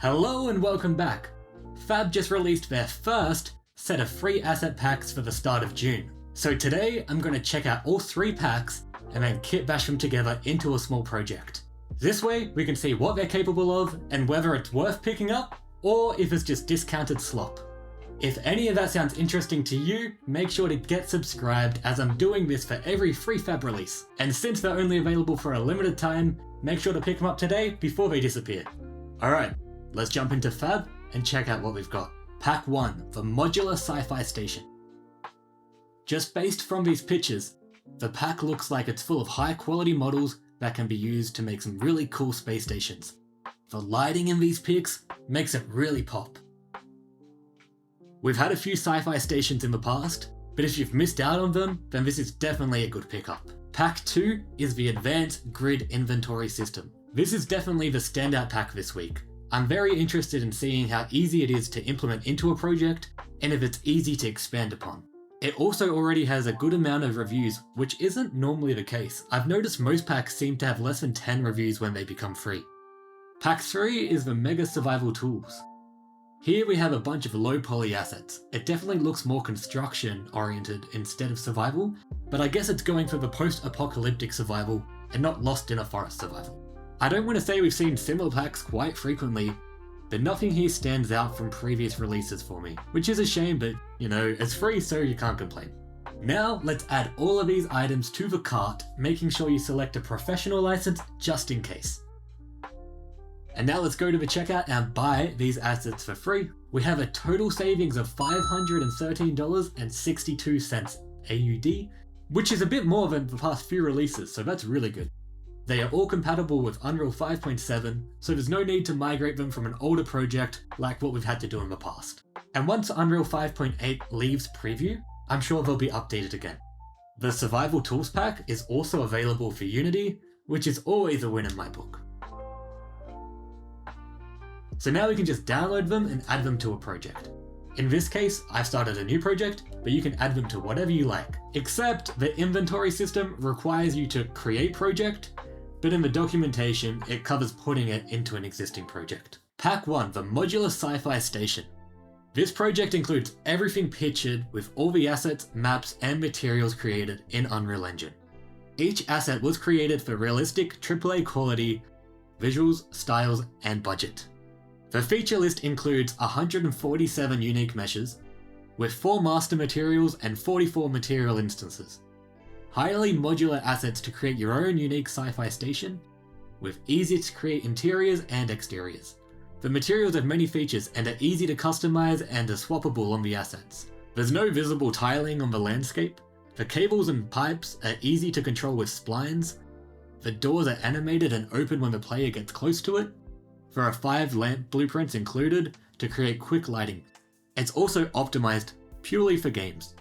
Hello and welcome back. FAB just released their first set of free asset packs for the start of June. So today I'm going to check out all 3 packs and then kitbash them together into a small project. This way we can see what they're capable of and whether it's worth picking up or if it's just discounted slop. If any of that sounds interesting to you, make sure to get subscribed as I'm doing this for every free FAB release. And since they're only available for a limited time, make sure to pick them up today before they disappear. Alright, let's jump into FAB and check out what we've got. Pack 1, the Modular Sci-Fi Station. Just based from these pictures, the pack looks like it's full of high quality models that can be used to make some really cool space stations. The lighting in these pics makes it really pop. We've had a few sci-fi stations in the past, but if you've missed out on them, then this is definitely a good pickup. Pack 2 is the Advanced Grid Inventory System. This is definitely the standout pack this week. I'm very interested in seeing how easy it is to implement into a project and if it's easy to expand upon. It also already has a good amount of reviews, which isn't normally the case. I've noticed most packs seem to have less than 10 reviews when they become free. Pack 3 is the Mega Survival Tools. Here we have a bunch of low poly assets. It definitely looks more construction oriented instead of survival, but I guess it's going for the post-apocalyptic survival and not lost in a forest survival. I don't want to say we've seen similar packs quite frequently, but nothing here stands out from previous releases for me, which is a shame, but you know, it's free so you can't complain. Now let's add all of these items to the cart, making sure you select a professional license just in case. And now let's go to the checkout and buy these assets for free. We have a total savings of $513.62 AUD, which is a bit more than the past few releases, so that's really good. They are all compatible with Unreal 5.7, so there's no need to migrate them from an older project like what we've had to do in the past. And once Unreal 5.8 leaves preview, I'm sure they'll be updated again. The Survival Tools Pack is also available for Unity, which is always a win in my book. So now we can just download them and add them to a project. In this case, I've started a new project, but you can add them to whatever you like. Except the inventory system requires you to create project, but in the documentation, it covers putting it into an existing project. Pack 1, the Modular Sci-Fi Station. This project includes everything pictured with all the assets, maps, and materials created in Unreal Engine. Each asset was created for realistic AAA quality, visuals, styles, and budget. The feature list includes 147 unique meshes, with 4 master materials and 44 material instances. Highly modular assets to create your own unique sci-fi station, with easy to create interiors and exteriors. The materials have many features and are easy to customize and are swappable on the assets. There's no visible tiling on the landscape. The cables and pipes are easy to control with splines. The doors are animated and open when the player gets close to it. There are 5 lamp blueprints included to create quick lighting. It's also optimized purely for games.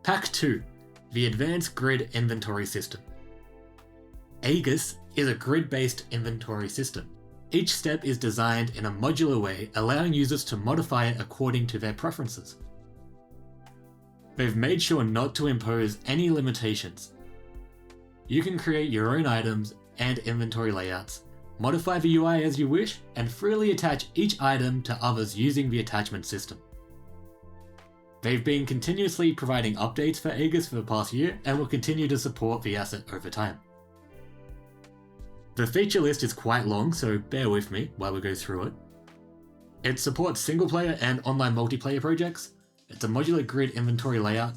Pack 2, the Advanced Grid Inventory System. Aegis is a grid-based inventory system. Each step is designed in a modular way, allowing users to modify it according to their preferences. They've made sure not to impose any limitations. You can create your own items and inventory layouts, modify the UI as you wish, and freely attach each item to others using the attachment system. They've been continuously providing updates for Aegis for the past year and will continue to support the asset over time. The feature list is quite long, so bear with me while we go through it. It supports single player and online multiplayer projects. It's a modular grid inventory layout,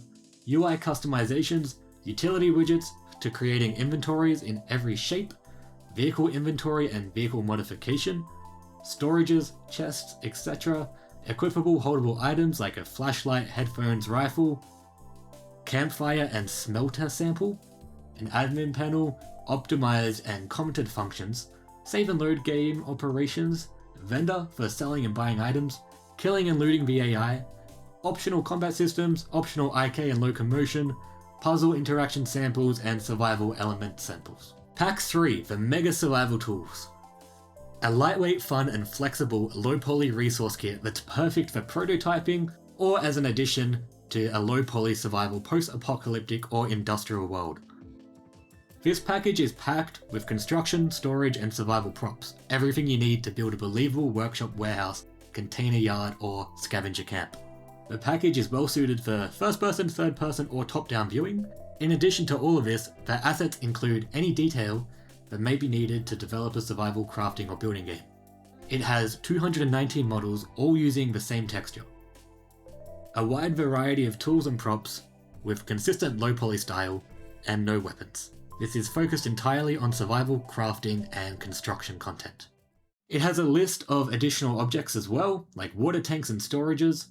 UI customizations, utility widgets to creating inventories in every shape, vehicle inventory and vehicle modification, storages, chests, etc., equipable holdable items like a flashlight, headphones, rifle, campfire and smelter sample, an admin panel, optimized and commented functions, save and load game operations, vendor for selling and buying items, killing and looting the AI, optional combat systems, optional IK and locomotion, puzzle interaction samples and survival element samples. Pack 3, the Mega Survival Tools. A lightweight, fun and flexible low-poly resource kit that's perfect for prototyping or as an addition to a low-poly survival post-apocalyptic or industrial world. This package is packed with construction, storage, and survival props, everything you need to build a believable workshop warehouse, container yard, or scavenger camp. The package is well suited for first person, third person, or top down viewing. In addition to all of this, the assets include any detail that may be needed to develop a survival, crafting, or building game. It has 219 models, all using the same texture. A wide variety of tools and props, with consistent low poly style, and no weapons. This is focused entirely on survival, crafting, and construction content. It has a list of additional objects as well, like water tanks and storages,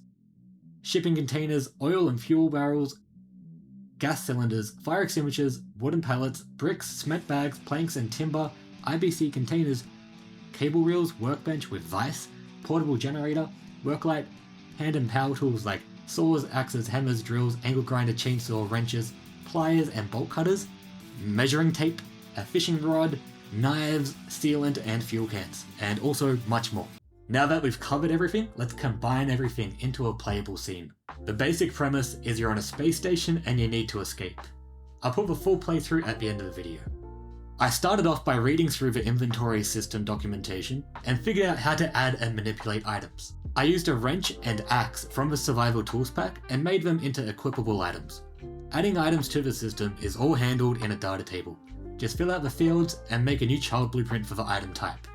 shipping containers, oil and fuel barrels, gas cylinders, fire extinguishers, wooden pallets, bricks, cement bags, planks and timber, IBC containers, cable reels, workbench with vise, portable generator, worklight, hand and power tools like saws, axes, hammers, drills, angle grinder, chainsaw, wrenches, pliers and bolt cutters, measuring tape, a fishing rod, knives, sealant and fuel cans, and also much more. Now that we've covered everything, let's combine everything into a playable scene. The basic premise is you're on a space station and you need to escape. I'll put the full playthrough at the end of the video. I started off by reading through the inventory system documentation and figured out how to add and manipulate items. I used a wrench and axe from the survival tools pack and made them into equipable items. Adding items to the system is all handled in a data table. Just fill out the fields and make a new child blueprint for the item type.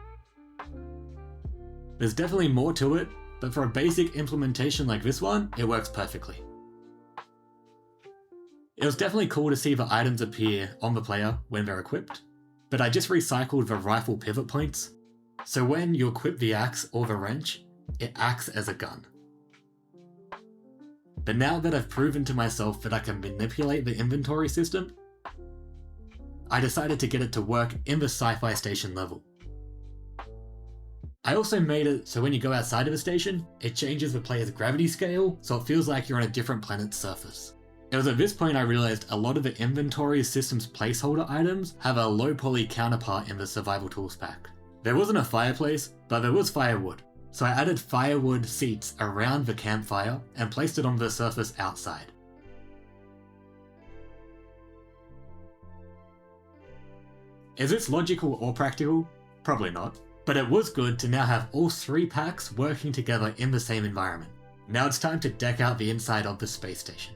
There's definitely more to it, but for a basic implementation like this one, it works perfectly. It was definitely cool to see the items appear on the player when they're equipped, but I just recycled the rifle pivot points, so when you equip the axe or the wrench, it acts as a gun. But now that I've proven to myself that I can manipulate the inventory system, I decided to get it to work in the sci-fi station level. I also made it so when you go outside of a station, it changes the player's gravity scale, so it feels like you're on a different planet's surface. It was at this point I realized a lot of the inventory system's placeholder items have a low poly counterpart in the survival tools pack. There wasn't a fireplace, but there was firewood, so I added firewood seats around the campfire and placed it on the surface outside. Is this logical or practical? Probably not. But it was good to now have all three packs working together in the same environment. Now it's time to deck out the inside of the space station.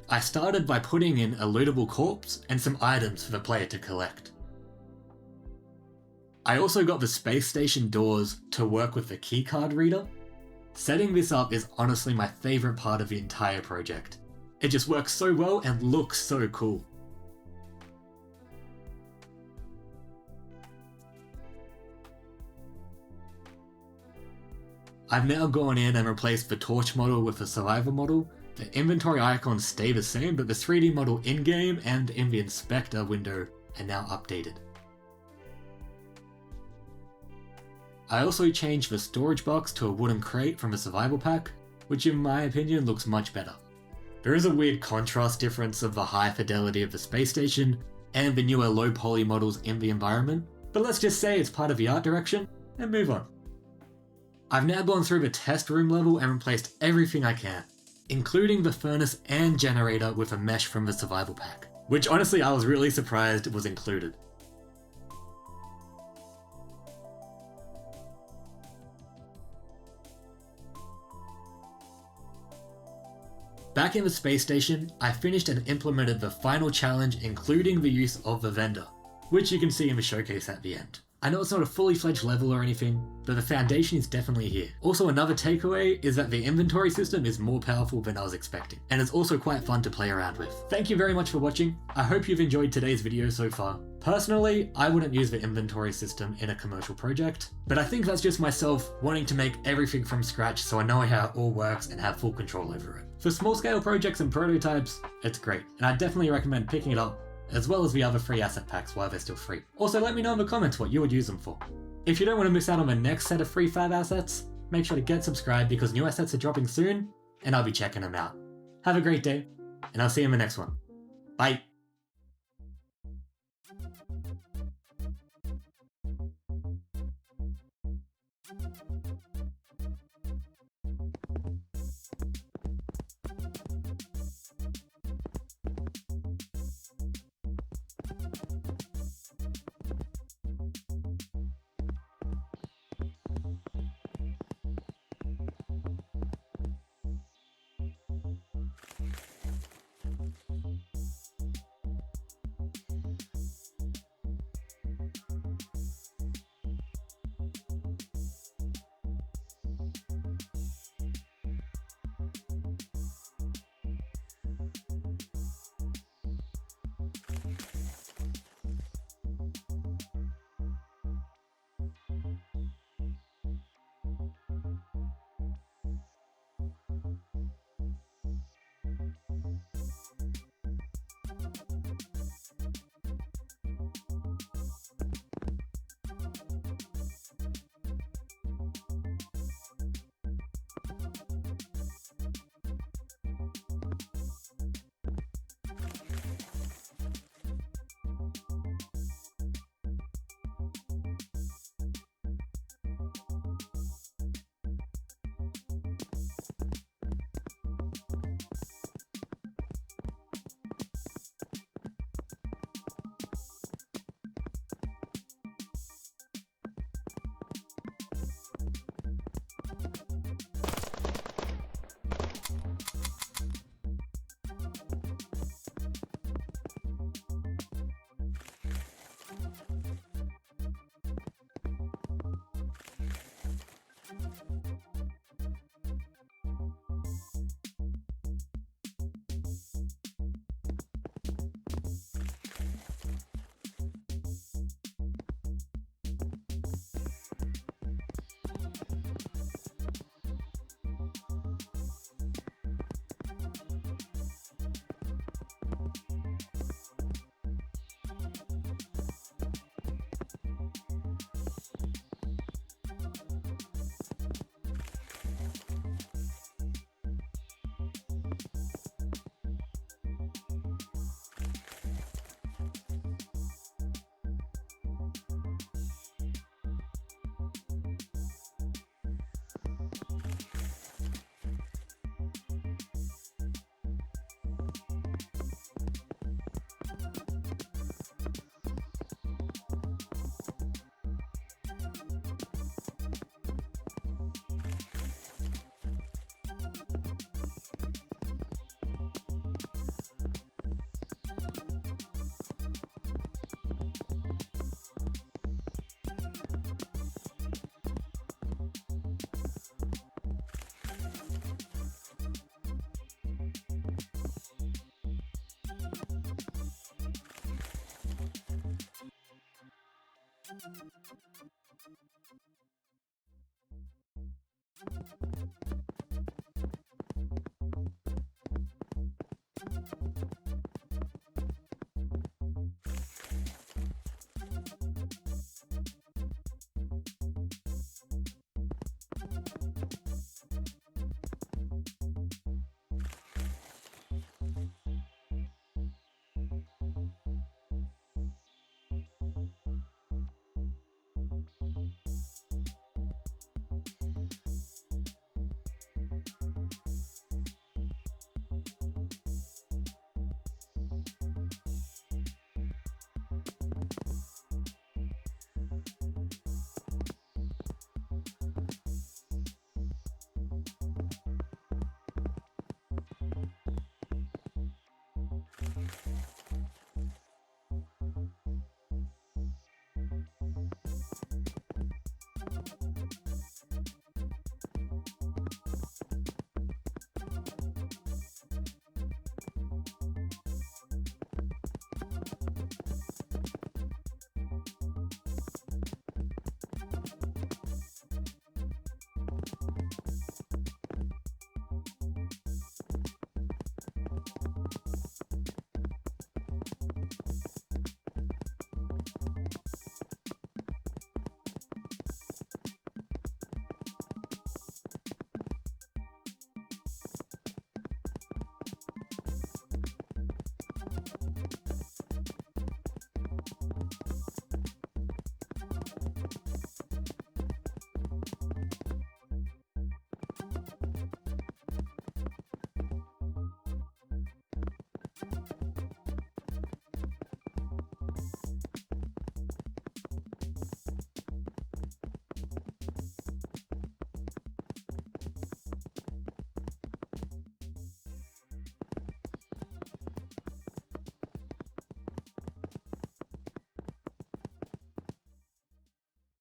I started by putting in a lootable corpse and some items for the player to collect. I also got the space station doors to work with the keycard reader. Setting this up is honestly my favourite part of the entire project. It just works so well and looks so cool. I've now gone in and replaced the torch model with the survivor model. The inventory icons stay the same, but the 3D model in-game and in the inspector window are now updated. I also changed the storage box to a wooden crate from the survival pack, which in my opinion looks much better. There is a weird contrast difference of the high fidelity of the space station and the newer low poly models in the environment, but let's just say it's part of the art direction and move on. I've now gone through the test room level and replaced everything I can, including the furnace and generator with a mesh from the survival pack, which honestly I was really surprised was included. Back in the space station, I finished and implemented the final challenge, including the use of the vendor, which you can see in the showcase at the end. I know it's not a fully fledged level or anything, but the foundation is definitely here. Also, another takeaway is that the inventory system is more powerful than I was expecting, and it's also quite fun to play around with. Thank you very much for watching. I hope you've enjoyed today's video so far. Personally, I wouldn't use the inventory system in a commercial project, but I think that's just myself wanting to make everything from scratch so I know how it all works and have full control over it. For small scale projects and prototypes, it's great, and I definitely recommend picking it up, as well as the other free asset packs while they're still free. Also, let me know in the comments what you would use them for. If you don't want to miss out on the next set of free FAB assets, make sure to get subscribed because new assets are dropping soon, and I'll be checking them out. Have a great day, and I'll see you in the next one. Bye!